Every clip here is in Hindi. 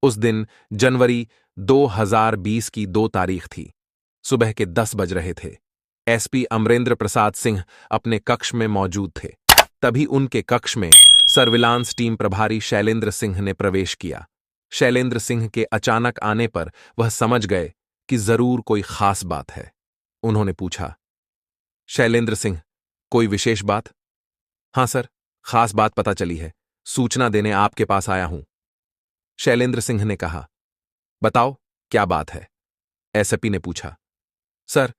उस दिन जनवरी 2020 की 2 तारीख थी। सुबह के 10 बज रहे थे। एसपी अमरेंद्र प्रसाद सिंह अपने कक्ष में मौजूद थे। तभी उनके कक्ष में सर्विलांस टीम प्रभारी शैलेंद्र सिंह ने प्रवेश किया। शैलेंद्र सिंह के अचानक आने पर वह समझ गए कि जरूर कोई खास बात है। उन्होंने पूछा, शैलेंद्र सिंह, कोई विशेष बात? हां सर, खास बात पता चली है, सूचना देने आपके पास आया हूं। शैलेंद्र सिंह ने कहा, बताओ क्या बात है? एसपी ने पूछा। सर,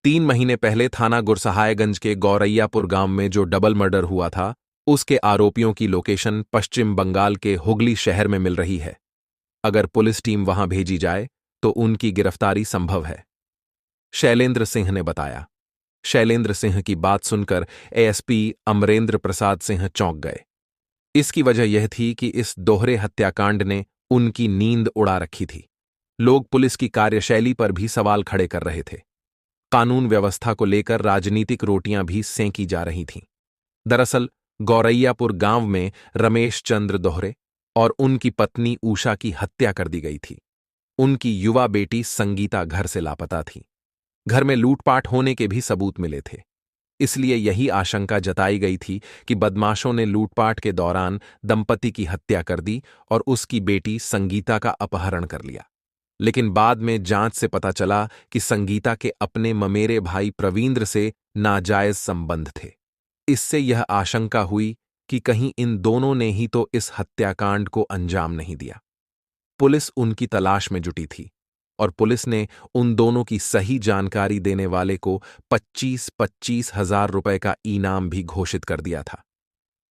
3 महीने पहले थाना गुरसहायगंज के गौरैयापुर गांव में जो डबल मर्डर हुआ था, उसके आरोपियों की लोकेशन पश्चिम बंगाल के हुगली शहर में मिल रही है। अगर पुलिस टीम वहां भेजी जाए तो उनकी गिरफ्तारी संभव है, शैलेंद्र सिंह ने बताया। शैलेंद्र सिंह की बात सुनकर एएसपी अमरेंद्र प्रसाद सिंह चौंक गए। इसकी वजह यह थी कि इस दोहरे हत्याकांड ने उनकी नींद उड़ा रखी थी। लोग पुलिस की कार्यशैली पर भी सवाल खड़े कर रहे थे। कानून व्यवस्था को लेकर राजनीतिक रोटियां भी सेंकी जा रही थीं। दरअसल गौरैयापुर गांव में रमेश चंद्र दोहरे और उनकी पत्नी उषा की हत्या कर दी गई थी। उनकी युवा बेटी संगीता घर से लापता थी। घर में लूटपाट होने के भी सबूत मिले थे। इसलिए यही आशंका जताई गई थी कि बदमाशों ने लूटपाट के दौरान दंपति की हत्या कर दी और उसकी बेटी संगीता का अपहरण कर लिया। लेकिन बाद में जांच से पता चला कि संगीता के अपने ममेरे भाई प्रवींद्र से नाजायज संबंध थे। इससे यह आशंका हुई कि कहीं इन दोनों ने ही तो इस हत्याकांड को अंजाम नहीं दिया। पुलिस उनकी तलाश में जुटी थी और पुलिस ने उन दोनों की सही जानकारी देने वाले को 25-25 हजार रुपए का इनाम भी घोषित कर दिया था।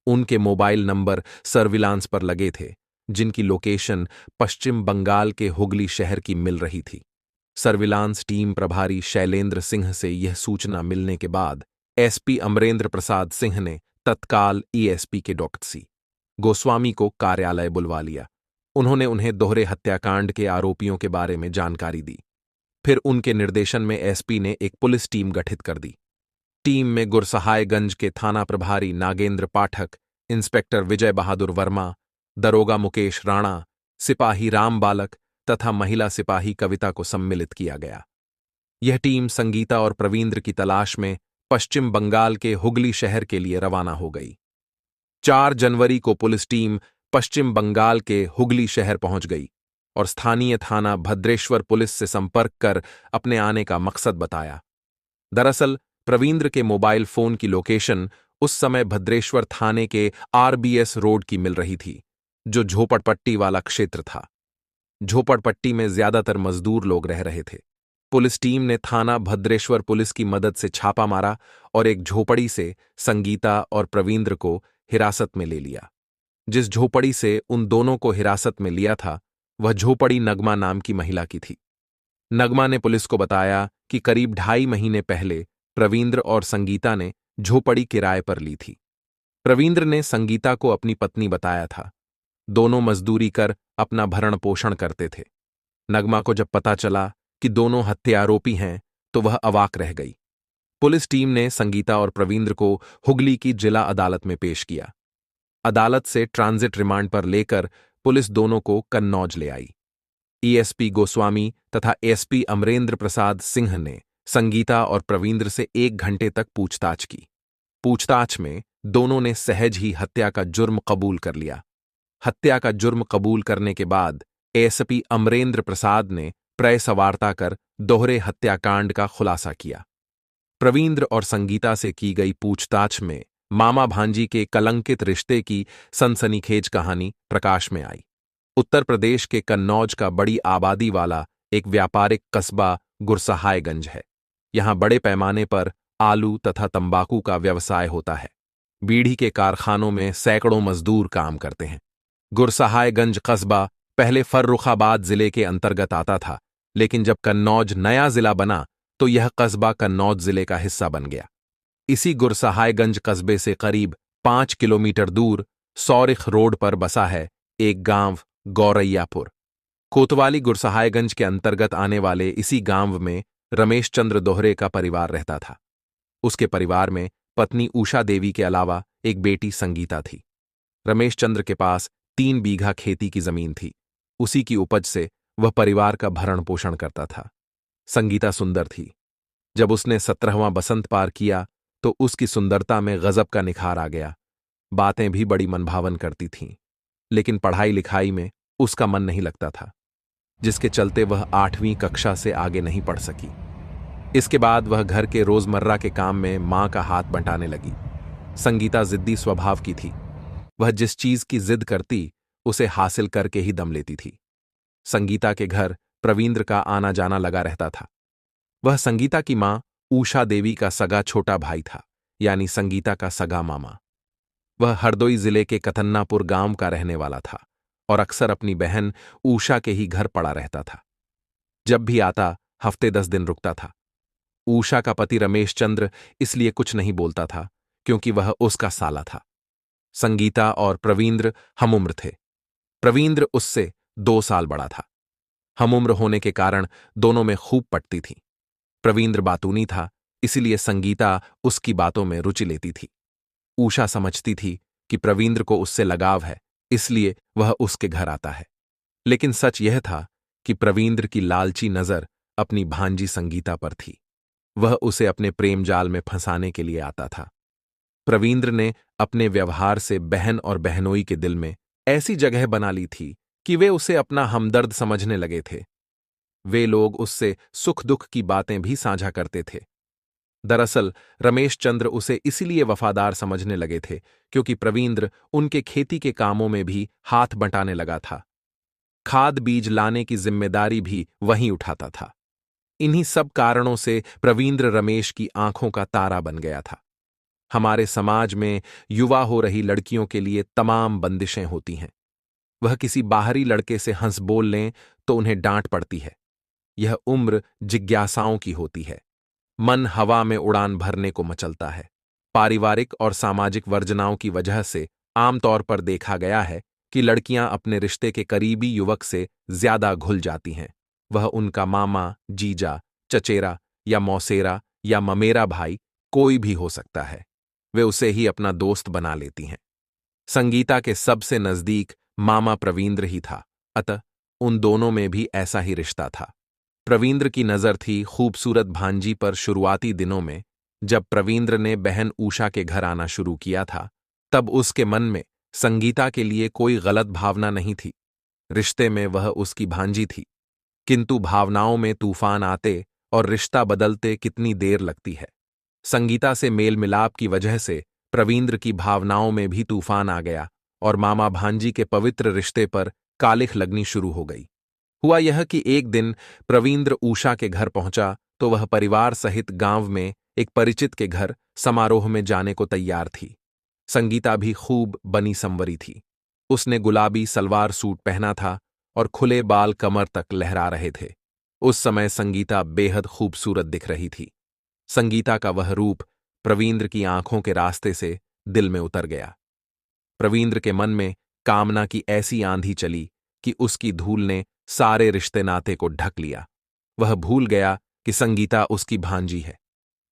उनके मोबाइल नंबर सर्विलांस पर लगे थे, जिनकी लोकेशन पश्चिम बंगाल के हुगली शहर की मिल रही थी। सर्विलांस टीम प्रभारी शैलेंद्र सिंह से यह सूचना मिलने के बाद एसपी अमरेंद्र प्रसाद सिंह ने तत्काल ईएसपी के डॉक्टर सी गोस्वामी को कार्यालय बुलवा लिया। उन्होंने उन्हें दोहरे हत्याकांड के आरोपियों के बारे में जानकारी दी। फिर उनके निर्देशन में एसपी ने एक पुलिस टीम गठित कर दी। टीम में गुरसहायगंज के थाना प्रभारी नागेंद्र पाठक, इंस्पेक्टर विजय बहादुर वर्मा, दरोगा मुकेश राणा, सिपाही राम बालक तथा महिला सिपाही कविता को सम्मिलित किया गया। यह टीम संगीता और प्रवींद्र की तलाश में पश्चिम बंगाल के हुगली शहर के लिए रवाना हो गई। 4 जनवरी को पुलिस टीम पश्चिम बंगाल के हुगली शहर पहुंच गई और स्थानीय थाना भद्रेश्वर पुलिस से संपर्क कर अपने आने का मकसद बताया। दरअसल प्रवींद्र के मोबाइल फोन की लोकेशन उस समय भद्रेश्वर थाने के आरबीएस रोड की मिल रही थी, जो झोपड़पट्टी वाला क्षेत्र था। झोपड़पट्टी में ज्यादातर मजदूर लोग रह रहे थे। पुलिस टीम ने थाना भद्रेश्वर पुलिस की मदद से छापा मारा और एक झोपड़ी से संगीता और प्रवींद्र को हिरासत में ले लिया। जिस झोपड़ी से उन दोनों को हिरासत में लिया था, वह झोपड़ी नगमा नाम की महिला की थी। नगमा ने पुलिस को बताया कि करीब 2.5 महीने पहले प्रवींद्र और संगीता ने झोपड़ी किराए पर ली थी। प्रवींद्र ने संगीता को अपनी पत्नी बताया था। दोनों मजदूरी कर अपना भरण पोषण करते थे। नगमा को जब पता चला कि दोनों हत्यारोपी हैं तो वह अवाक रह गई। पुलिस टीम ने संगीता और प्रवींद्र को हुगली की जिला अदालत में पेश किया। अदालत से ट्रांजिट रिमांड पर लेकर पुलिस दोनों को कन्नौज ले आई। ईएसपी गोस्वामी तथा एसपी अमरेंद्र प्रसाद सिंह ने संगीता और प्रवींद्र से 1 घंटे तक पूछताछ की। पूछताछ में दोनों ने सहज ही हत्या का जुर्म कबूल कर लिया। हत्या का जुर्म कबूल करने के बाद एसपी अमरेंद्र प्रसाद ने प्रेस वार्ता कर दोहरे हत्याकांड का खुलासा किया। प्रवींद्र और संगीता से की गई पूछताछ में मामा भांजी के कलंकित रिश्ते की सनसनीखेज कहानी प्रकाश में आई। उत्तर प्रदेश के कन्नौज का बड़ी आबादी वाला एक व्यापारिक कस्बा गुरसहायगंज है। यहां बड़े पैमाने पर आलू तथा तंबाकू का व्यवसाय होता है। बीड़ी के कारखानों में सैकड़ों मजदूर काम करते हैं। गुरसहायगंज कस्बा पहले फर्रुखाबाद जिले के अंतर्गत आता था, लेकिन जब कन्नौज नया जिला बना तो यह कस्बा कन्नौज जिले का हिस्सा बन गया। इसी गुरसहायगंज कस्बे से करीब 5 किलोमीटर दूर सौरिख रोड पर बसा है एक गांव गौरैयापुर। कोतवाली गुरसहायगंज के अंतर्गत आने वाले इसी गांव में रमेश चंद्र दोहरे का परिवार रहता था। उसके परिवार में पत्नी उषा देवी के अलावा एक बेटी संगीता थी। रमेश चंद्र के पास 3 बीघा खेती की जमीन थी। उसी की उपज से वह परिवार का भरण पोषण करता था। संगीता सुंदर थी। जब उसने 17वां बसंत पार किया तो उसकी सुंदरता में गजब का निखार आ गया। बातें भी बड़ी मनभावन करती थीं, लेकिन पढ़ाई लिखाई में उसका मन नहीं लगता था, जिसके चलते वह 8वीं कक्षा से आगे नहीं पढ़ सकी। इसके बाद वह घर के रोजमर्रा के काम में मां का हाथ बंटाने लगी। संगीता जिद्दी स्वभाव की थी। वह जिस चीज की जिद करती उसे हासिल करके ही दम लेती थी। संगीता के घर प्रवींद्र का आना जाना लगा रहता था। वह संगीता की मां उषा देवी का सगा छोटा भाई था, यानी संगीता का सगा मामा। वह हरदोई जिले के कतन्नापुर गांव का रहने वाला था और अक्सर अपनी बहन उषा के ही घर पड़ा रहता था। जब भी आता हफ्ते 10 दिन रुकता था। उषा का पति रमेश चंद्र इसलिए कुछ नहीं बोलता था क्योंकि वह उसका साला था। संगीता और प्रवींद्र हमउम्र थे। प्रवींद्र उससे 2 साल बड़ा था। हमउम्र होने के कारण दोनों में खूब पटती थी। प्रवींद्र बातूनी था, इसीलिए संगीता उसकी बातों में रुचि लेती थी। उषा समझती थी कि प्रवींद्र को उससे लगाव है, इसलिए वह उसके घर आता है। लेकिन सच यह था कि प्रवींद्र की लालची नजर अपनी भांजी संगीता पर थी। वह उसे अपने प्रेम जाल में फंसाने के लिए आता था। प्रवींद्र ने अपने व्यवहार से बहन और बहनोई के दिल में ऐसी जगह बना ली थी कि वे उसे अपना हमदर्द समझने लगे थे। वे लोग उससे सुख दुख की बातें भी साझा करते थे। दरअसल रमेश चंद्र उसे इसलिए वफादार समझने लगे थे क्योंकि प्रवींद्र उनके खेती के कामों में भी हाथ बंटाने लगा था। खाद बीज लाने की जिम्मेदारी भी वहीं उठाता था। इन्हीं सब कारणों से प्रवींद्र रमेश की आंखों का तारा बन गया था। हमारे समाज में युवा हो रही लड़कियों के लिए तमाम बंदिशें होती हैं। वह किसी बाहरी लड़के से हंस बोल लें तो उन्हें डांट पड़ती है। यह उम्र जिज्ञासाओं की होती है। मन हवा में उड़ान भरने को मचलता है। पारिवारिक और सामाजिक वर्जनाओं की वजह से आमतौर पर देखा गया है कि लड़कियां अपने रिश्ते के करीबी युवक से ज्यादा घुल जाती हैं। वह उनका मामा, जीजा, चचेरा या मौसेरा या ममेरा भाई कोई भी हो सकता है। वे उसे ही अपना दोस्त बना लेती हैं। संगीता के सबसे नजदीक मामा प्रवींद्र ही था, अतः उन दोनों में भी ऐसा ही रिश्ता था। प्रवींद्र की नजर थी खूबसूरत भांजी पर शुरुआती दिनों में। जब प्रवींद्र ने बहन उषा के घर आना शुरू किया था, तब उसके मन में संगीता के लिए कोई गलत भावना नहीं थी। रिश्ते में वह उसकी भांजी थी, किंतु भावनाओं में तूफान आते और रिश्ता बदलते कितनी देर लगती है। संगीता से मेल मिलाप की वजह से प्रवींद्र की भावनाओं में भी तूफान आ गया और मामा भांजी के पवित्र रिश्ते पर कालिख लगनी शुरू हो गई। हुआ यह कि एक दिन प्रवींद्र उषा के घर पहुंचा तो वह परिवार सहित गांव में एक परिचित के घर समारोह में जाने को तैयार थी। संगीता भी खूब बनी संवरी थी। उसने गुलाबी सलवार सूट पहना था और खुले बाल कमर तक लहरा रहे थे। उस समय संगीता बेहद खूबसूरत दिख रही थी। संगीता का वह रूप प्रवींद्र की आंखों के रास्ते से दिल में उतर गया। प्रवींद्र के मन में कामना की ऐसी आंधी चली कि उसकी धूल ने सारे रिश्ते नाते को ढक लिया। वह भूल गया कि संगीता उसकी भांजी है।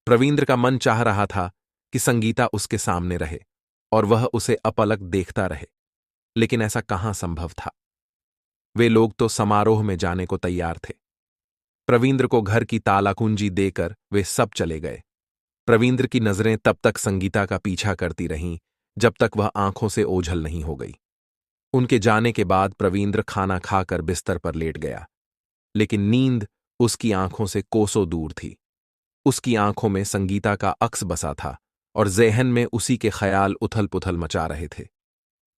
प्रवींद्र का मन चाह रहा था कि संगीता उसके सामने रहे और वह उसे अपलक देखता रहे, लेकिन ऐसा कहां संभव था। वे लोग तो समारोह में जाने को तैयार थे। प्रवींद्र को घर की ताला कुंजी देकर वे सब चले गए। प्रवींद्र की नजरें तब तक संगीता का पीछा करती रहीं जब तक वह आंखों से ओझल नहीं हो गई। उनके जाने के बाद प्रवींद्र खाना खाकर बिस्तर पर लेट गया, लेकिन नींद उसकी आंखों से कोसों दूर थी। उसकी आंखों में संगीता का अक्स बसा था और ज़हन में उसी के ख्याल उथल पुथल मचा रहे थे।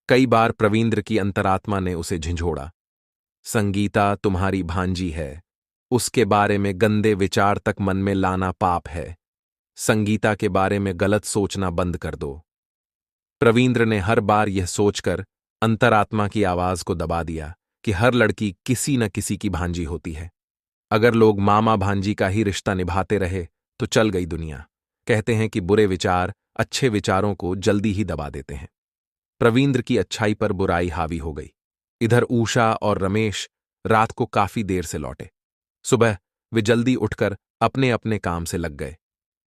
कई बार प्रवींद्र की अंतरात्मा ने उसे झिंझोड़ा, संगीता तुम्हारी भांजी है, उसके बारे में गंदे विचार तक मन में लाना पाप है। संगीता के बारे में गलत सोचना बंद कर दो। प्रवींद्र ने हर बार यह सोचकर अंतरात्मा की आवाज को दबा दिया कि हर लड़की किसी न किसी की भांजी होती है। अगर लोग मामा भांजी का ही रिश्ता निभाते रहे तो चल गई दुनिया। कहते हैं कि बुरे विचार अच्छे विचारों को जल्दी ही दबा देते हैं। प्रवींद्र की अच्छाई पर बुराई हावी हो गई। इधर उषा और रमेश रात को काफी देर से लौटे। सुबह वे जल्दी उठकर अपने अपने काम से लग गए।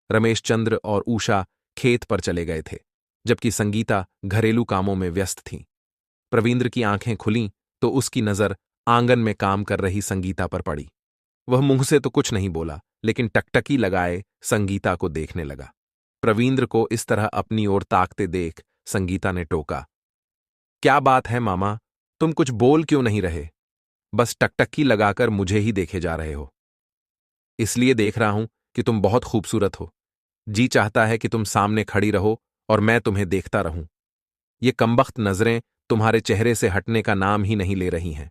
रमेश चंद्र और उषा खेत पर चले गए थे, जबकि संगीता घरेलू कामों में व्यस्त थी। प्रवींद्र की आंखें खुलीं तो उसकी नजर आंगन में काम कर रही संगीता पर पड़ी। वह मुंह से तो कुछ नहीं बोला, लेकिन टकटकी लगाए संगीता को देखने लगा। प्रवींद्र को इस तरह अपनी ओर ताकते देख संगीता ने टोका, क्या बात है मामा, तुम कुछ बोल क्यों नहीं रहे? बस टकटकी लगाकर मुझे ही देखे जा रहे हो। इसलिए देख रहा हूं कि तुम बहुत खूबसूरत हो। जी चाहता है कि तुम सामने खड़ी रहो और मैं तुम्हें देखता रहूं। ये कमबख्त नजरें तुम्हारे चेहरे से हटने का नाम ही नहीं ले रही हैं।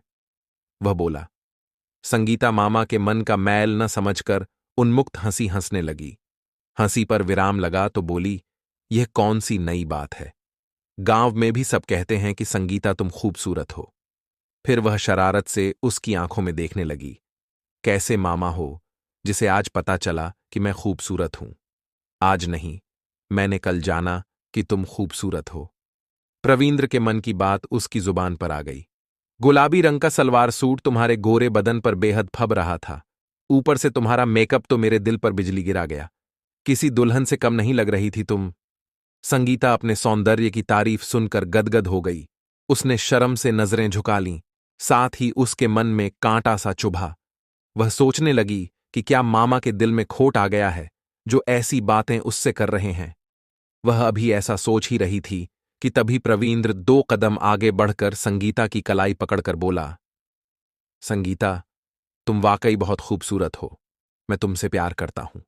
वह बोला। संगीता मामा के मन का मैल न समझकर उन्मुक्त हंसी हंसने लगी। हंसी पर विराम लगा तो बोली, यह कौन सी नई बात है? गांव में भी सब कहते हैं कि संगीता तुम खूबसूरत हो। फिर वह शरारत से उसकी आंखों में देखने लगी। कैसे मामा हो, जिसे आज पता चला कि मैं खूबसूरत हूं? आज नहीं, मैंने कल जाना कि तुम खूबसूरत हो। प्रवींद्र के मन की बात उसकी जुबान पर आ गई। गुलाबी रंग का सलवार सूट तुम्हारे गोरे बदन पर बेहद फब रहा था। ऊपर से तुम्हारा मेकअप तो मेरे दिल पर बिजली गिरा गया। किसी दुल्हन से कम नहीं लग रही थी तुम। संगीता अपने सौंदर्य की तारीफ सुनकर गदगद हो गई। उसने शर्म से नजरें झुका लीं, साथ ही उसके मन में कांटा सा चुभा। वह सोचने लगी कि क्या मामा के दिल में खोट आ गया है जो ऐसी बातें उससे कर रहे हैं। वह अभी ऐसा सोच ही रही थी कि तभी प्रवींद्र 2 कदम आगे बढ़कर संगीता की कलाई पकड़कर बोला, संगीता, तुम वाकई बहुत खूबसूरत हो। मैं तुमसे प्यार करता हूं।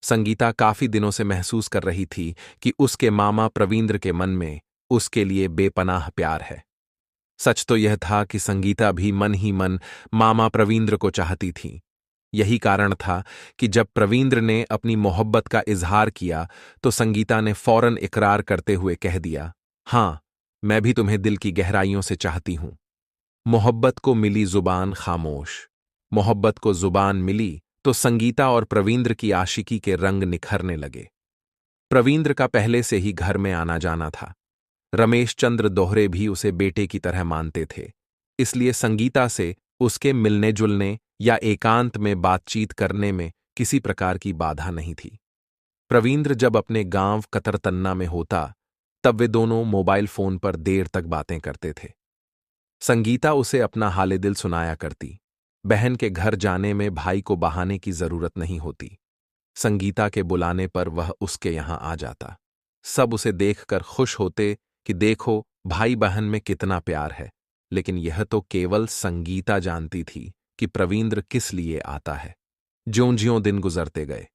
संगीता काफी दिनों से महसूस कर रही थी कि उसके मामा प्रवींद्र के मन में उसके लिए बेपनाह प्यार है। सच तो यह था कि संगीता भी मन ही मन मामा प्रवींद्र को चाहती थी। यही कारण था कि जब प्रवींद्र ने अपनी मोहब्बत का इजहार किया तो संगीता ने फौरन इकरार करते हुए कह दिया, हां, मैं भी तुम्हें दिल की गहराइयों से चाहती हूं। मोहब्बत को मिली जुबान खामोश। मोहब्बत को जुबान मिली तो संगीता और प्रवींद्र की आशिकी के रंग निखरने लगे। प्रवींद्र का पहले से ही घर में आना जाना था। रमेश चंद्र दोहरे भी उसे बेटे की तरह मानते थे, इसलिए संगीता से उसके मिलने जुलने या एकांत में बातचीत करने में किसी प्रकार की बाधा नहीं थी। प्रवींद्र जब अपने गांव कतरतन्ना में होता, तब वे दोनों मोबाइल फोन पर देर तक बातें करते थे। संगीता उसे अपना हाले दिल सुनाया करती। बहन के घर जाने में भाई को बहाने की जरूरत नहीं होती। संगीता के बुलाने पर वह उसके यहां आ जाता। सब उसे देखकर खुश होते कि देखो भाई बहन में कितना प्यार है, लेकिन यह तो केवल संगीता जानती थी कि प्रवींद्र किस लिए आता है। ज्यों-ज्यों दिन गुजरते गए,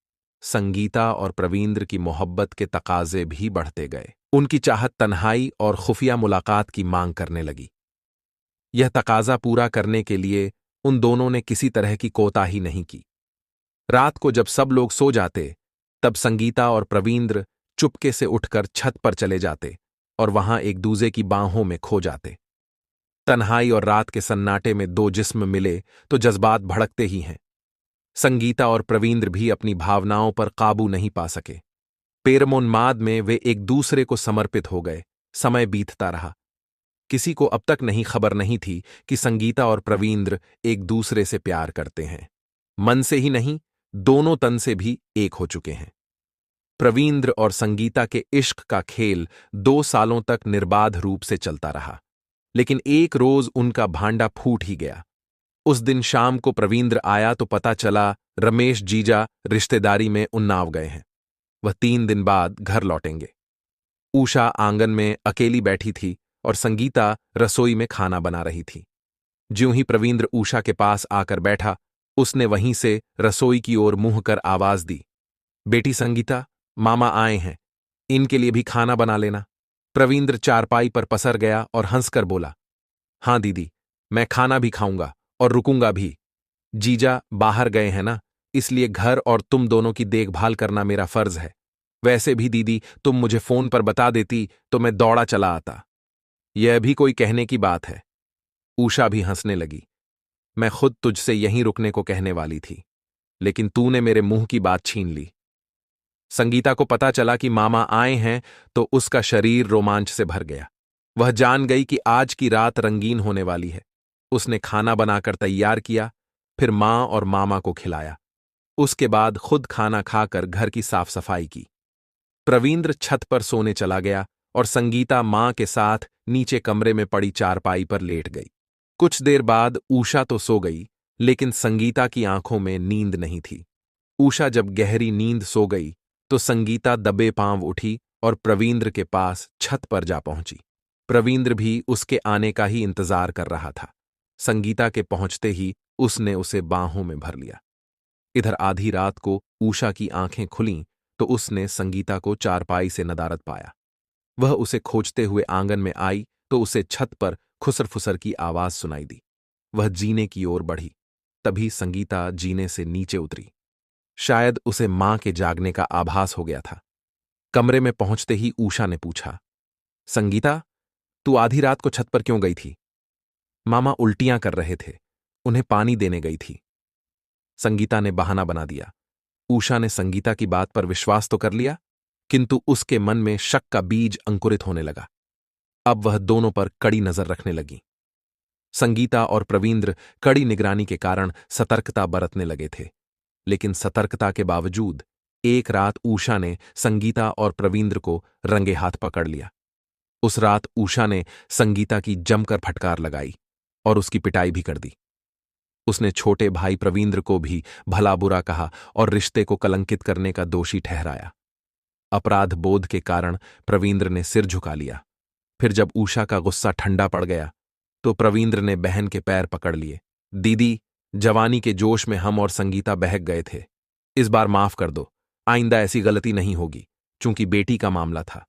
संगीता और प्रवींद्र की मोहब्बत के तकाजे भी बढ़ते गए। उनकी चाहत तन्हाई और खुफिया मुलाकात की मांग करने लगी। यह तकाजा पूरा करने के लिए उन दोनों ने किसी तरह की कोताही नहीं की। रात को जब सब लोग सो जाते, तब संगीता और प्रवींद्र चुपके से उठकर छत पर चले जाते और वहां एक दूजे की बाहों में खो जाते। तन्हाई और रात के सन्नाटे में 2 जिस्म मिले तो जज्बात भड़कते ही हैं। संगीता और प्रवींद्र भी अपनी भावनाओं पर काबू नहीं पा सके। प्रेमोन्माद में वे एक दूसरे को समर्पित हो गए। समय बीतता रहा। किसी को अब तक नहीं खबर नहीं थी कि संगीता और प्रवींद्र एक दूसरे से प्यार करते हैं। मन से ही नहीं, दोनों तन से भी एक हो चुके हैं। प्रवींद्र और संगीता के इश्क का खेल 2 सालों तक निर्बाध रूप से चलता रहा, लेकिन एक रोज उनका भांडा फूट ही गया। उस दिन शाम को प्रवींद्र आया तो पता चला रमेश जीजा रिश्तेदारी में उन्नाव गए हैं। वह 3 दिन बाद घर लौटेंगे। उषा आंगन में अकेली बैठी थी और संगीता रसोई में खाना बना रही थी। ज्यों ही प्रवींद्र उषा के पास आकर बैठा, उसने वहीं से रसोई की ओर मुंह कर आवाज दी, बेटी संगीता, मामा आए हैं, इनके लिए भी खाना बना लेना। प्रवींद्र चारपाई पर पसर गया और हंसकर बोला, हां दीदी, मैं खाना भी खाऊंगा और रुकूंगा भी। जीजा बाहर गए हैं ना, इसलिए घर और तुम दोनों की देखभाल करना मेरा फर्ज है। वैसे भी दीदी, तुम मुझे फोन पर बता देती तो मैं दौड़ा चला आता। यह भी कोई कहने की बात है। उषा भी हंसने लगी। मैं खुद तुझसे यहीं रुकने को कहने वाली थी, लेकिन तूने मेरे मुंह की बात छीन ली। संगीता को पता चला कि मामा आए हैं तो उसका शरीर रोमांच से भर गया। वह जान गई कि आज की रात रंगीन होने वाली है। उसने खाना बनाकर तैयार किया, फिर मां और मामा को खिलाया। उसके बाद खुद खाना खाकर घर की साफ सफाई की। प्रवींद्र छत पर सोने चला गया और संगीता मां के साथ नीचे कमरे में पड़ी चारपाई पर लेट गई। कुछ देर बाद ऊषा तो सो गई, लेकिन संगीता की आंखों में नींद नहीं थी। ऊषा जब गहरी नींद सो गई तो संगीता दबे पांव उठी और प्रवींद्र के पास छत पर जा पहुंची। प्रवींद्र भी उसके आने का ही इंतजार कर रहा था। संगीता के पहुंचते ही उसने उसे बाहों में भर लिया। इधर आधी रात को ऊषा की आंखें खुलीं तो उसने संगीता को चारपाई से नदारद पाया। वह उसे खोजते हुए आंगन में आई तो उसे छत पर खुसर फुसर की आवाज सुनाई दी। वह जीने की ओर बढ़ी। तभी संगीता जीने से नीचे उतरी। शायद उसे मां के जागने का आभास हो गया था। कमरे में पहुंचते ही ऊषा ने पूछा, संगीता, तू आधी रात को छत पर क्यों गई थी? मामा उल्टियां कर रहे थे, उन्हें पानी देने गई थी। संगीता ने बहाना बना दिया। ऊषा ने संगीता की बात पर विश्वास तो कर लिया, किंतु उसके मन में शक का बीज अंकुरित होने लगा। अब वह दोनों पर कड़ी नजर रखने लगी। संगीता और प्रवींद्र कड़ी निगरानी के कारण सतर्कता बरतने लगे थे, लेकिन सतर्कता के बावजूद एक रात ऊषा ने संगीता और प्रवींद्र को रंगे हाथ पकड़ लिया। उस रात ऊषा ने संगीता की जमकर फटकार लगाई और उसकी पिटाई भी कर दी। उसने छोटे भाई प्रवींद्र को भी भला बुरा कहा और रिश्ते को कलंकित करने का दोषी ठहराया। अपराध बोध के कारण प्रवींद्र ने सिर झुका लिया। फिर जब ऊषा का गुस्सा ठंडा पड़ गया तो प्रवींद्र ने बहन के पैर पकड़ लिए। दीदी, जवानी के जोश में हम और संगीता बहक गए थे। इस बार माफ कर दो, आइंदा ऐसी गलती नहीं होगी। चूंकि बेटी का मामला था,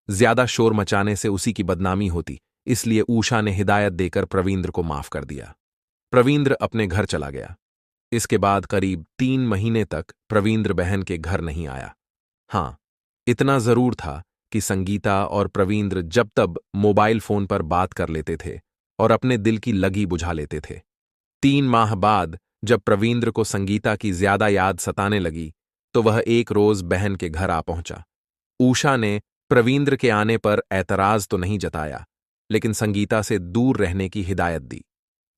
ज्यादा शोर मचाने से उसी की बदनामी होती, इसलिए ऊषा ने हिदायत देकर प्रवींद्र को माफ कर दिया। प्रवींद्र अपने घर चला गया। इसके बाद करीब 3 महीने तक प्रवींद्र बहन के घर नहीं आया। हां, इतना जरूर था कि संगीता और प्रवींद्र जब तब मोबाइल फोन पर बात कर लेते थे और अपने दिल की लगी बुझा लेते थे। 3 माह बाद जब प्रवींद्र को संगीता की ज्यादा याद सताने लगी तो वह एक रोज बहन के घर आ पहुंचा। ऊषा ने प्रवींद्र के आने पर ऐतराज तो नहीं जताया, लेकिन संगीता से दूर रहने की हिदायत दी।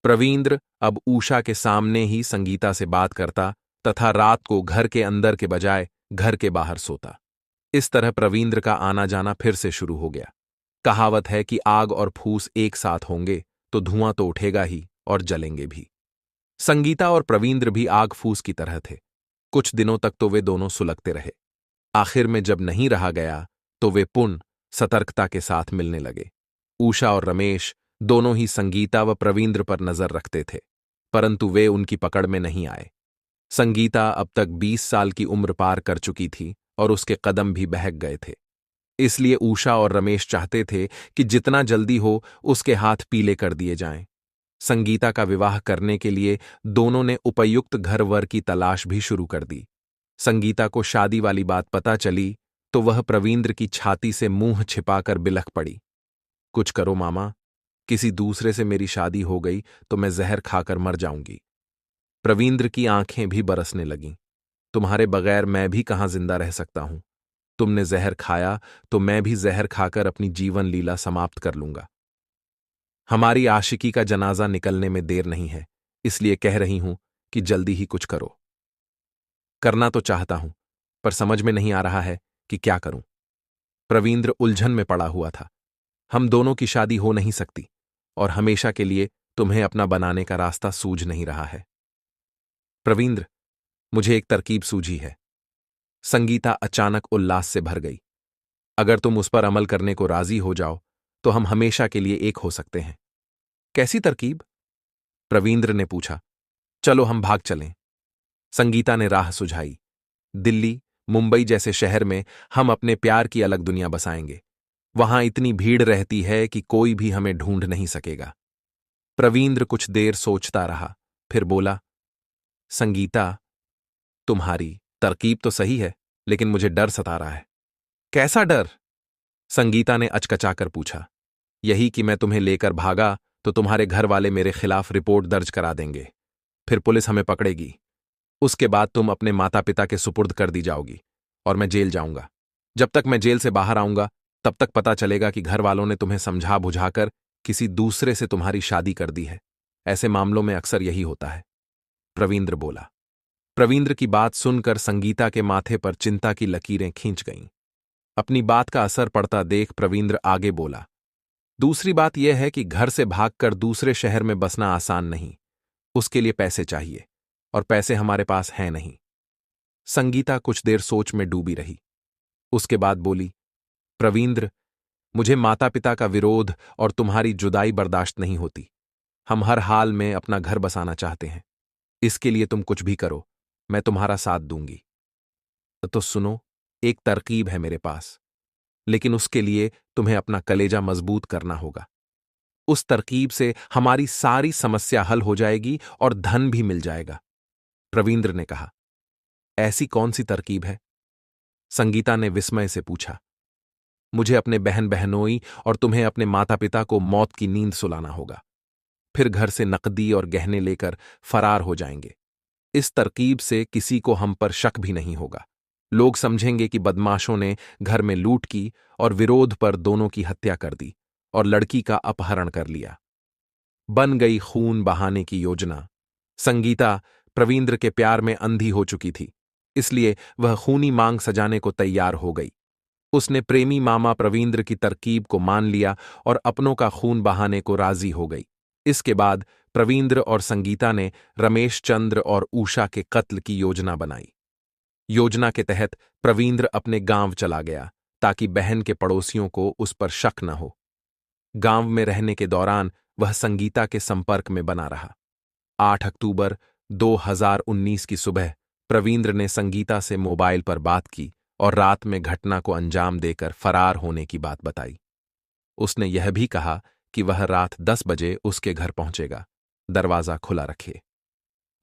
प्रवींद्र अब ऊषा के सामने ही संगीता से बात करता तथा रात को घर के अंदर के बजाय घर के बाहर सोता। इस तरह प्रवींद्र का आना जाना फिर से शुरू हो गया। कहावत है कि आग और फूस एक साथ होंगे तो धुआं तो उठेगा ही और जलेंगे भी। संगीता और प्रवींद्र भी आग फूस की तरह थे। कुछ दिनों तक तो वे दोनों सुलगते रहे। आखिर में जब नहीं रहा गया तो वे पुनः सतर्कता के साथ मिलने लगे। ऊषा और रमेश दोनों ही संगीता व प्रवींद्र पर नजर रखते थे, परंतु वे उनकी पकड़ में नहीं आए। संगीता अब तक 20 साल की उम्र पार कर चुकी थी और उसके कदम भी बहक गए थे। इसलिए ऊषा और रमेश चाहते थे कि जितना जल्दी हो उसके हाथ पीले कर दिए जाएं। संगीता का विवाह करने के लिए दोनों ने उपयुक्त घर वर की तलाश भी शुरू कर दी। संगीता को शादी वाली बात पता चली तो वह प्रवींद्र की छाती से मुंह छिपाकर बिलख पड़ी। कुछ करो मामा, किसी दूसरे से मेरी शादी हो गई तो मैं जहर खाकर मर जाऊंगी। प्रवींद्र की आंखें भी बरसने लगीं। तुम्हारे बगैर मैं भी कहां जिंदा रह सकता हूं। तुमने जहर खाया तो मैं भी जहर खाकर अपनी जीवन लीला समाप्त कर लूंगा। हमारी आशिकी का जनाजा निकलने में देर नहीं है, इसलिए कह रही हूं कि जल्दी ही कुछ करो। करना तो चाहता हूं, पर समझ में नहीं आ रहा है कि क्या करूं। प्रवींद्र उलझन में पड़ा हुआ था। हम दोनों की शादी हो नहीं सकती और हमेशा के लिए तुम्हें अपना बनाने का रास्ता सूझ नहीं रहा है। प्रवींद्र, मुझे एक तरकीब सूझी है। संगीता अचानक उल्लास से भर गई। अगर तुम उस पर अमल करने को राजी हो जाओ तो हम हमेशा के लिए एक हो सकते हैं। कैसी तरकीब? प्रवींद्र ने पूछा। चलो हम भाग चलें। संगीता ने राह सुझाई। दिल्ली, मुंबई जैसे शहर में हम अपने प्यार की अलग दुनिया बसाएंगे। वहां इतनी भीड़ रहती है कि कोई भी हमें ढूंढ नहीं सकेगा। प्रवींद्र कुछ देर सोचता रहा, फिर बोला, संगीता, तुम्हारी तरकीब तो सही है, लेकिन मुझे डर सता रहा है। कैसा डर? संगीता ने अचकचाकर पूछा। यही कि मैं तुम्हें लेकर भागा तो तुम्हारे घर वाले मेरे खिलाफ रिपोर्ट दर्ज करा देंगे। फिर पुलिस हमें पकड़ेगी। उसके बाद तुम अपने माता पिता के सुपुर्द कर दी जाओगी और मैं जेल जाऊंगा। जब तक मैं जेल से बाहर आऊंगा तब तक पता चलेगा कि घर वालों ने तुम्हें समझा बुझाकर किसी दूसरे से तुम्हारी शादी कर दी है। ऐसे मामलों में अक्सर यही होता है। प्रवींद्र बोला। प्रवींद्र की बात सुनकर संगीता के माथे पर चिंता की लकीरें खींच गईं। अपनी बात का असर पड़ता देख प्रवींद्र आगे बोला, दूसरी बात यह है कि घर से भागकर दूसरे शहर में बसना आसान नहीं। उसके लिए पैसे चाहिए, और पैसे हमारे पास हैं नहीं। संगीता कुछ देर सोच में डूबी रही। उसके बाद बोली, प्रवींद्र, मुझे माता पिता का विरोध और तुम्हारी जुदाई बर्दाश्त नहीं होती। हम हर हाल में अपना घर बसाना चाहते हैं। इसके लिए तुम कुछ भी करो, मैं तुम्हारा साथ दूंगी। तो सुनो, एक तरकीब है मेरे पास, लेकिन उसके लिए तुम्हें अपना कलेजा मजबूत करना होगा। उस तरकीब से हमारी सारी समस्या हल हो जाएगी और धन भी मिल जाएगा। प्रवींद्र ने कहा, ऐसी कौन सी तरकीब है? संगीता ने विस्मय से पूछा। मुझे अपने बहन बहनोई और तुम्हें अपने माता पिता को मौत की नींद सुलाना होगा। फिर घर से नकदी और गहने लेकर फरार हो जाएंगे। इस तरकीब से किसी को हम पर शक भी नहीं होगा। लोग समझेंगे कि बदमाशों ने घर में लूट की और विरोध पर दोनों की हत्या कर दी और लड़की का अपहरण कर लिया। बन गई खून बहाने की योजना। संगीता प्रवींद्र के प्यार में अंधी हो चुकी थी, इसलिए वह खूनी मांग सजाने को तैयार हो गई। उसने प्रेमी मामा प्रवींद्र की तरकीब को मान लिया और अपनों का खून बहाने को राजी हो गई। इसके बाद प्रवींद्र और संगीता ने रमेश चंद्र और ऊषा के कत्ल की योजना बनाई। योजना के तहत प्रवींद्र अपने गांव चला गया ताकि बहन के पड़ोसियों को उस पर शक न हो। गांव में रहने के दौरान वह संगीता के संपर्क में बना रहा। 8 अक्टूबर 2019 की सुबह प्रवींद्र ने संगीता से मोबाइल पर बात की और रात में घटना को अंजाम देकर फरार होने की बात बताई। उसने यह भी कहा कि वह रात 10 बजे उसके घर पहुंचेगा, दरवाजा खुला रखे।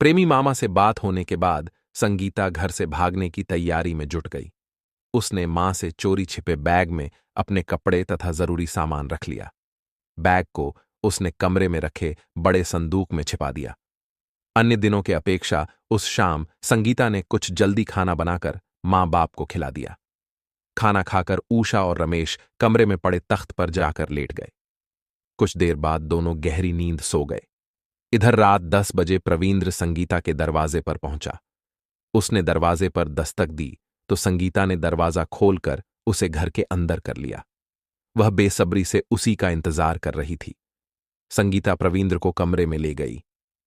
प्रेमी मामा से बात होने के बाद संगीता घर से भागने की तैयारी में जुट गई। उसने मां से चोरी छिपे बैग में अपने कपड़े तथा जरूरी सामान रख लिया। बैग को उसने कमरे में रखे बड़े संदूक में छिपा दिया। अन्य दिनों के अपेक्षा उस शाम संगीता ने कुछ जल्दी खाना बनाकर मां बाप को खिला दिया। खाना खाकर ऊषा और रमेश कमरे में पड़े तख्त पर जाकर लेट गए। कुछ देर बाद दोनों गहरी नींद सो गए। इधर रात 10 बजे प्रवींद्र संगीता के दरवाजे पर पहुंचा। उसने दरवाजे पर दस्तक दी तो संगीता ने दरवाजा खोलकर उसे घर के अंदर कर लिया। वह बेसब्री से उसी का इंतजार कर रही थी। संगीता प्रवींद्र को कमरे में ले गई।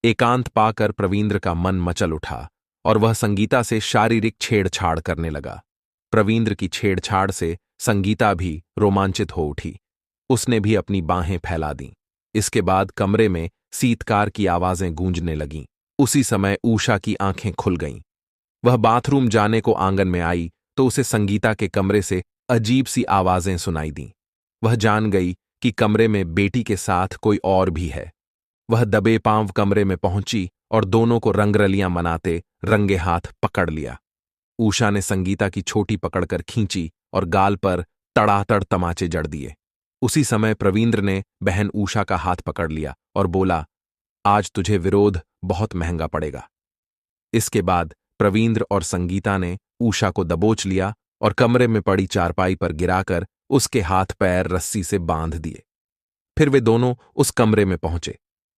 एकांत पाकर प्रवींद्र का मन मचल उठा और वह संगीता से शारीरिक छेड़छाड़ करने लगा। प्रवींद्र की छेड़छाड़ से संगीता भी रोमांचित हो उठी। उसने भी अपनी बाहें फैला दीं। इसके बाद कमरे में सीतकार की आवाजें गूंजने लगीं। उसी समय ऊषा की आंखें खुल गईं। वह बाथरूम जाने को आंगन में आई तो उसे संगीता के कमरे से अजीब सी आवाजें सुनाई दीं। वह जान गई कि कमरे में बेटी के साथ कोई और भी है। वह दबे पांव कमरे में पहुंची और दोनों को रंगरलियां मनाते रंगे हाथ पकड़ लिया। ऊषा ने संगीता की छोटी पकड़कर खींची और गाल पर तड़ातड़ तमाचे जड़ दिए। उसी समय प्रवींद्र ने बहन ऊषा का हाथ पकड़ लिया और बोला, आज तुझे विरोध बहुत महंगा पड़ेगा। इसके बाद प्रवींद्र और संगीता ने ऊषा को दबोच लिया और कमरे में पड़ी चारपाई पर गिराकर उसके हाथ पैर रस्सी से बांध दिए। फिर वे दोनों उस कमरे में पहुंचे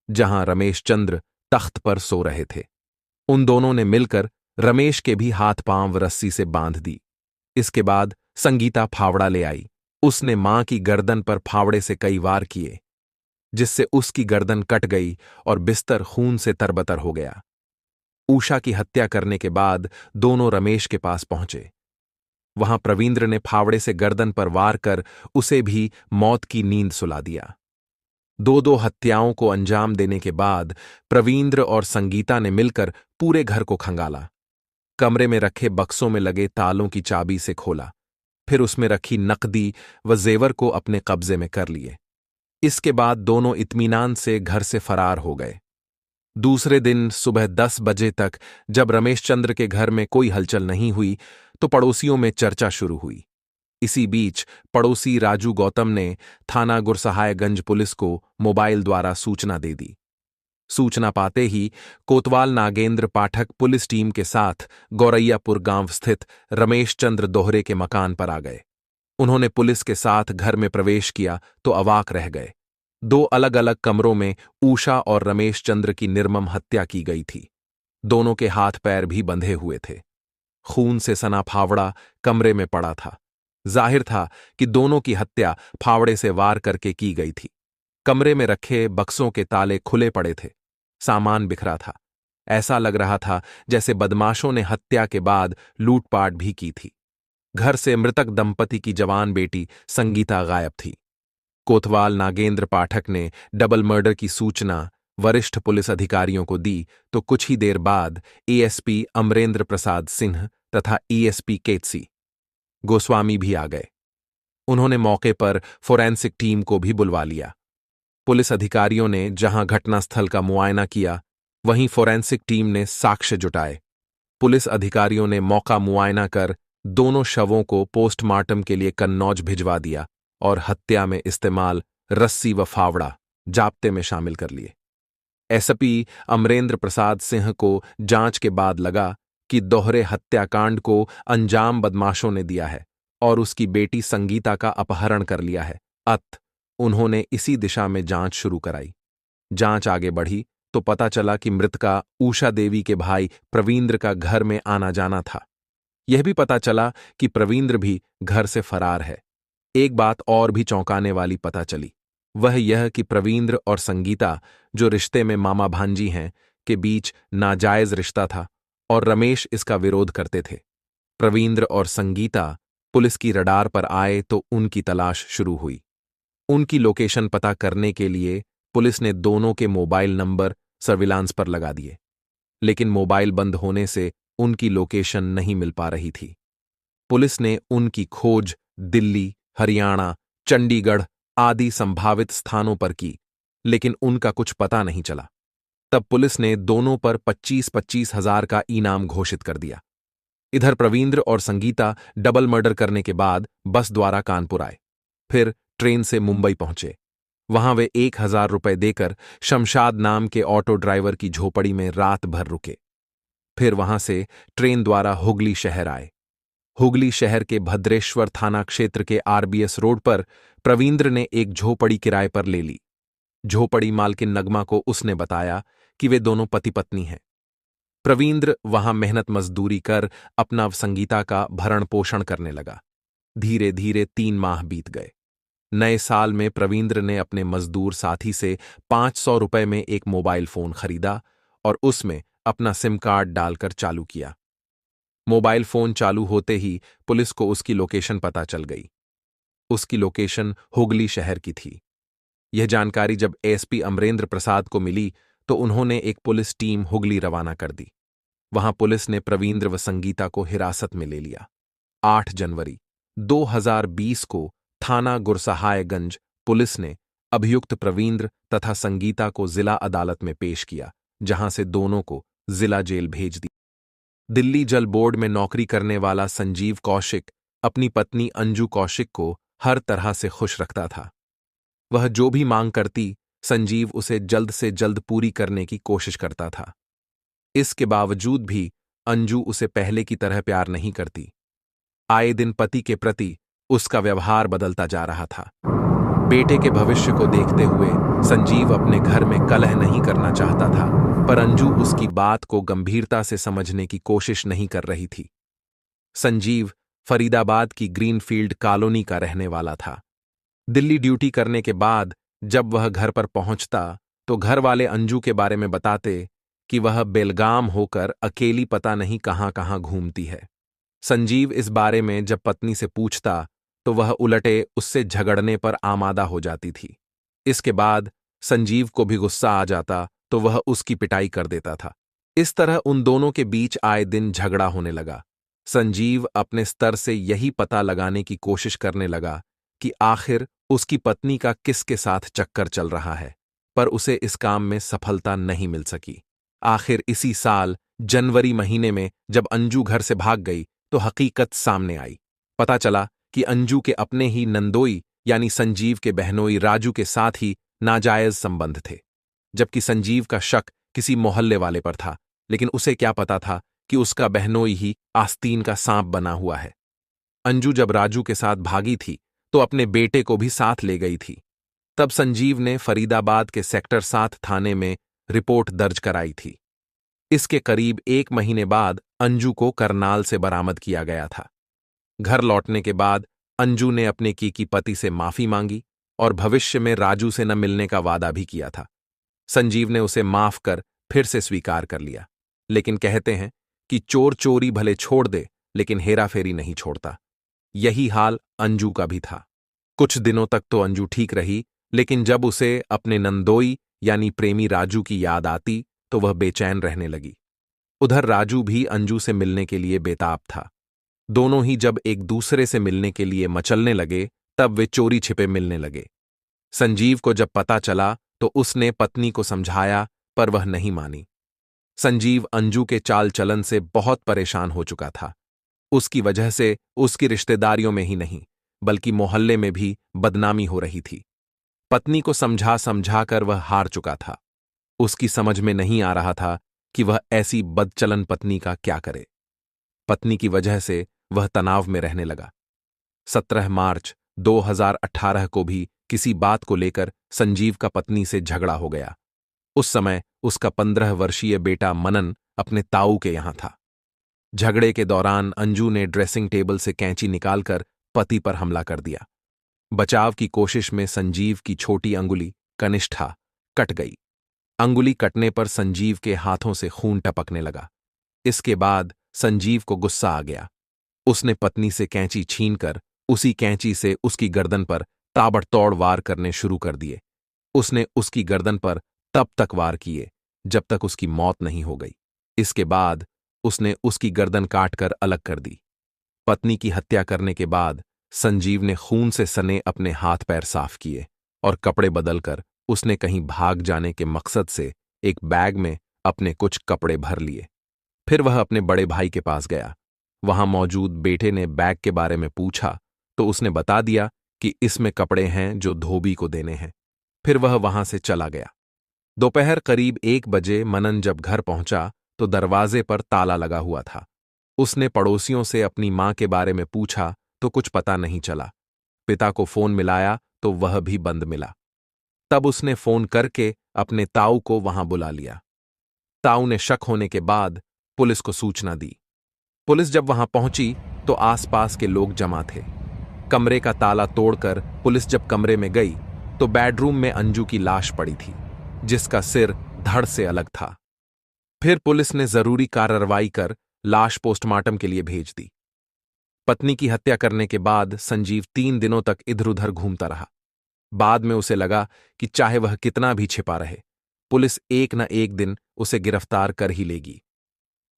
जहां रमेश चंद्र तख्त पर सो रहे थे। उन दोनों ने मिलकर रमेश के भी हाथ पांव रस्सी से बांध दी। इसके बाद संगीता फावड़ा ले आई। उसने मां की गर्दन पर फावड़े से कई वार किए, जिससे उसकी गर्दन कट गई और बिस्तर खून से तरबतर हो गया। ऊषा की हत्या करने के बाद दोनों रमेश के पास पहुंचे। वहां प्रवींद्र ने फावड़े से गर्दन पर वार कर उसे भी मौत की नींद सुला दिया। दो हत्याओं को अंजाम देने के बाद प्रवींद्र और संगीता ने मिलकर पूरे घर को खंगाला। कमरे में रखे बक्सों में लगे तालों की चाबी से खोला, फिर उसमें रखी नकदी व जेवर को अपने कब्जे में कर लिए। इसके बाद दोनों इत्मीनान से घर से फरार हो गए। दूसरे दिन सुबह 10 बजे तक जब रमेश चंद्र के घर में कोई हलचल नहीं हुई तो पड़ोसियों में चर्चा शुरू हुई। इसी बीच पड़ोसी राजू गौतम ने थाना गुरसहायगंज पुलिस को मोबाइल द्वारा सूचना दे दी। सूचना पाते ही कोतवाल नागेंद्र पाठक पुलिस टीम के साथ गौरैयापुर गांव स्थित रमेश चंद्र दोहरे के मकान पर आ गए। उन्होंने पुलिस के साथ घर में प्रवेश किया तो अवाक रह गए। 2 अलग अलग कमरों में ऊषा और रमेश चंद्र की निर्मम हत्या की गई थी। दोनों के हाथ पैर भी बंधे हुए थे। खून से सना फावड़ा कमरे में पड़ा था। जाहिर था कि दोनों की हत्या फावड़े से वार करके की गई थी। कमरे में रखे बक्सों के ताले खुले पड़े थे। सामान बिखरा था। ऐसा लग रहा था जैसे बदमाशों ने हत्या के बाद लूटपाट भी की थी। घर से मृतक दंपति की जवान बेटी संगीता गायब थी। कोतवाल नागेंद्र पाठक ने डबल मर्डर की सूचना वरिष्ठ पुलिस अधिकारियों को दी तो कुछ ही देर बाद एएसपी अमरेंद्र प्रसाद सिंह तथा ईएसपी केतसी गोस्वामी भी आ गए। उन्होंने मौके पर फोरेंसिक टीम को भी बुलवा लिया। पुलिस अधिकारियों ने जहां घटनास्थल का मुआयना किया, वहीं फोरेंसिक टीम ने साक्ष्य जुटाए। पुलिस अधिकारियों ने मौका मुआयना कर दोनों शवों को पोस्टमार्टम के लिए कन्नौज भिजवा दिया और हत्या में इस्तेमाल रस्सी व फावड़ा जाप्ते में शामिल कर लिए। एसपी अमरेंद्र प्रसाद सिंह को जांच के बाद लगा कि दोहरे हत्याकांड को अंजाम बदमाशों ने दिया है और उसकी बेटी संगीता का अपहरण कर लिया है। उन्होंने इसी दिशा में जांच शुरू कराई। जांच आगे बढ़ी तो पता चला कि मृतका उषा देवी के भाई प्रवींद्र का घर में आना जाना था। यह भी पता चला कि प्रवींद्र भी घर से फरार है। एक बात और भी चौंकाने वाली पता चली, वह यह कि प्रवींद्र और संगीता, जो रिश्ते में मामा भांजी हैं, के बीच नाजायज रिश्ता था और रमेश इसका विरोध करते थे। प्रवींद्र और संगीता पुलिस की रडार पर आए तो उनकी तलाश शुरू हुई। उनकी लोकेशन पता करने के लिए पुलिस ने दोनों के मोबाइल नंबर सर्विलांस पर लगा दिए, लेकिन मोबाइल बंद होने से उनकी लोकेशन नहीं मिल पा रही थी। पुलिस ने उनकी खोज दिल्ली, हरियाणा, चंडीगढ़ आदि संभावित स्थानों पर की, लेकिन उनका कुछ पता नहीं चला। तब पुलिस ने दोनों पर 25-25 हजार का इनाम घोषित कर दिया। इधर प्रवींद्र और संगीता डबल मर्डर करने के बाद बस द्वारा कानपुर आए, फिर ट्रेन से मुंबई पहुंचे। वहां वे 1000 रुपए देकर शमशाद नाम के ऑटो ड्राइवर की झोपड़ी में रात भर रुके। फिर वहां से ट्रेन द्वारा हुगली शहर आए। हुगली शहर के भद्रेश्वर थाना क्षेत्र के आरबीएस रोड पर प्रवींद्र ने एक झोपड़ी किराए पर ले ली। झोपड़ी मालकिन नगमा को उसने बताया कि वे दोनों पति पत्नी हैं। प्रवींद्र वहां मेहनत मजदूरी कर अपना संगीता का भरण पोषण करने लगा। धीरे धीरे 3 माह बीत गए। नए साल में प्रवींद्र ने अपने मजदूर साथी से 500 रुपए में एक मोबाइल फोन खरीदा और उसमें अपना सिम कार्ड डालकर चालू किया। मोबाइल फोन चालू होते ही पुलिस को उसकी लोकेशन पता चल गई। उसकी लोकेशन हुगली शहर की थी। यह जानकारी जब एसपी अमरेंद्र प्रसाद को मिली तो उन्होंने एक पुलिस टीम हुगली रवाना कर दी। वहां पुलिस ने प्रवींद्र व संगीता को हिरासत में ले लिया। 8 जनवरी 2020 को थाना गुरसहायगंज पुलिस ने अभियुक्त प्रवींद्र तथा संगीता को जिला अदालत में पेश किया, जहां से दोनों को जिला जेल भेज दिया। दिल्ली जल बोर्ड में नौकरी करने वाला संजीव कौशिक अपनी पत्नी अंजू कौशिक को हर तरह से खुश रखता था। वह जो भी मांग करती, संजीव उसे जल्द से जल्द पूरी करने की कोशिश करता था। इसके बावजूद भी अंजू उसे पहले की तरह प्यार नहीं करती। आए दिन पति के प्रति उसका व्यवहार बदलता जा रहा था। बेटे के भविष्य को देखते हुए संजीव अपने घर में कलह नहीं करना चाहता था, पर अंजू उसकी बात को गंभीरता से समझने की कोशिश नहीं कर रही थी। संजीव फरीदाबाद की ग्रीनफील्ड कॉलोनी का रहने वाला था। दिल्ली ड्यूटी करने के बाद जब वह घर पर पहुंचता तो घर वाले अंजू के बारे में बताते कि वह बेलगाम होकर अकेली पता नहीं कहां कहां घूमती है। संजीव इस बारे में जब पत्नी से पूछता तो वह उलटे उससे झगड़ने पर आमादा हो जाती थी। इसके बाद संजीव को भी गुस्सा आ जाता तो वह उसकी पिटाई कर देता था। इस तरह उन दोनों के बीच आए दिन झगड़ा होने लगा। संजीव अपने स्तर से यही पता लगाने की कोशिश करने लगा कि आखिर उसकी पत्नी का किसके साथ चक्कर चल रहा है, पर उसे इस काम में सफलता नहीं मिल सकी। आखिर इसी साल जनवरी महीने में जब अंजू घर से भाग गई तो हकीकत सामने आई। पता चला कि अंजू के अपने ही नंदोई यानी संजीव के बहनोई राजू के साथ ही नाजायज संबंध थे, जबकि संजीव का शक किसी मोहल्ले वाले पर था, लेकिन उसे क्या पता था कि उसका बहनोई ही आस्तीन का सांप बना हुआ है। अंजू जब राजू के साथ भागी थी तो अपने बेटे को भी साथ ले गई थी। तब संजीव ने फरीदाबाद के सेक्टर 7 थाने में रिपोर्ट दर्ज कराई थी। इसके करीब 1 महीने बाद अंजू को करनाल से बरामद किया गया था। घर लौटने के बाद अंजू ने अपने की पति से माफी मांगी और भविष्य में राजू से न मिलने का वादा भी किया था। संजीव ने उसे माफ कर फिर से स्वीकार कर लिया, लेकिन कहते हैं कि चोर चोरी भले छोड़ दे, लेकिन हेराफेरी नहीं छोड़ता। यही हाल अंजू का भी था। कुछ दिनों तक तो अंजू ठीक रही, लेकिन जब उसे अपने नंदोई यानी प्रेमी राजू की याद आती तो वह बेचैन रहने लगी। उधर राजू भी अंजू से मिलने के लिए बेताब था। दोनों ही जब एक दूसरे से मिलने के लिए मचलने लगे, तब वे चोरी छिपे मिलने लगे। संजीव को जब पता चला तो उसने पत्नी को समझाया, पर वह नहीं मानी। संजीव अंजू के चाल चलन से बहुत परेशान हो चुका था। उसकी वजह से उसकी रिश्तेदारियों में ही नहीं, बल्कि मोहल्ले में भी बदनामी हो रही थी। पत्नी को समझा समझा कर वह हार चुका था। उसकी समझ में नहीं आ रहा था कि वह ऐसी बदचलन पत्नी का क्या करे। पत्नी की वजह से वह तनाव में रहने लगा। 17 मार्च 2018 को भी किसी बात को लेकर संजीव का पत्नी से झगड़ा हो गया। उस समय उसका 15 वर्षीय बेटा मनन अपने ताऊ के यहां था। झगड़े के दौरान अंजू ने ड्रेसिंग टेबल से कैंची निकालकर पति पर हमला कर दिया। बचाव की कोशिश में संजीव की छोटी अंगुली कनिष्ठा कट गई। अंगुली कटने पर संजीव के हाथों से खून टपकने लगा। इसके बाद संजीव को गुस्सा आ गया। उसने पत्नी से कैंची छीनकर उसी कैंची से उसकी गर्दन पर ताबड़तोड़ वार करने शुरू कर दिए। उसने उसकी गर्दन पर तब तक वार किए जब तक उसकी मौत नहीं हो गई। इसके बाद उसने उसकी गर्दन काटकर अलग कर दी। पत्नी की हत्या करने के बाद संजीव ने खून से सने अपने हाथ पैर साफ किए और कपड़े बदलकर उसने कहीं भाग जाने के मकसद से एक बैग में अपने कुछ कपड़े भर लिए। फिर वह अपने बड़े भाई के पास गया। वहां मौजूद बेटे ने बैग के बारे में पूछा तो उसने बता दिया कि इसमें कपड़े हैं जो धोबी को देने हैं। फिर वह वहां से चला गया। दोपहर करीब 1 बजे मनन जब घर पहुंचा तो दरवाजे पर ताला लगा हुआ था। उसने पड़ोसियों से अपनी मां के बारे में पूछा तो कुछ पता नहीं चला। पिता को फोन मिलाया तो वह भी बंद मिला। तब उसने फोन करके अपने ताऊ को वहां बुला लिया। ताऊ ने शक होने के बाद पुलिस को सूचना दी। पुलिस जब वहां पहुंची तो आसपास के लोग जमा थे। कमरे का ताला तोड़कर पुलिस जब कमरे में गई तो बेडरूम में अंजू की लाश पड़ी थी, जिसका सिर धड़ से अलग था। फिर पुलिस ने जरूरी कार्रवाई कर लाश पोस्टमार्टम के लिए भेज दी। पत्नी की हत्या करने के बाद संजीव 3 दिनों तक इधर उधर घूमता रहा। बाद में उसे लगा कि चाहे वह कितना भी छिपा रहे, पुलिस एक न एक दिन उसे गिरफ्तार कर ही लेगी।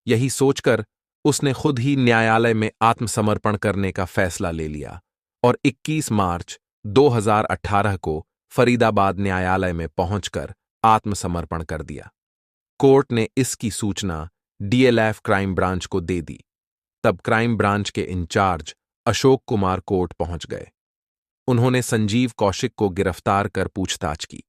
यही सोचकर उसने खुद ही न्यायालय में आत्मसमर्पण करने का फैसला ले लिया और 21 मार्च 2018 को फरीदाबाद न्यायालय में पहुंचकर आत्मसमर्पण कर दिया। कोर्ट ने इसकी सूचना डीएलएफ क्राइम ब्रांच को दे दी। तब क्राइम ब्रांच के इंचार्ज अशोक कुमार कोर्ट पहुंच गए। उन्होंने संजीव कौशिक को गिरफ्तार कर पूछताछ की,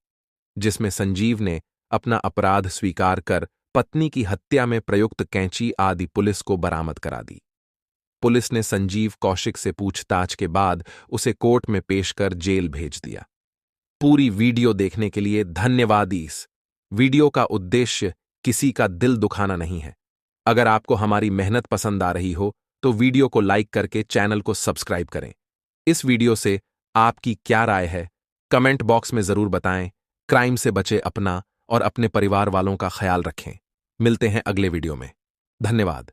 जिसमें संजीव ने अपना अपराध स्वीकार कर पत्नी की हत्या में प्रयुक्त कैंची आदि पुलिस को बरामद करा दी। पुलिस ने संजीव कौशिक से पूछताछ के बाद उसे कोर्ट में पेश कर जेल भेज दिया। पूरी वीडियो देखने के लिए धन्यवाद। इस वीडियो का उद्देश्य किसी का दिल दुखाना नहीं है। अगर आपको हमारी मेहनत पसंद आ रही हो तो वीडियो को लाइक करके चैनल को सब्सक्राइब करें। इस वीडियो से आपकी क्या राय है, कमेंट बॉक्स में जरूर बताएं। क्राइम से बचे अपना और अपने परिवार वालों का ख्याल रखें। मिलते हैं अगले वीडियो में। धन्यवाद।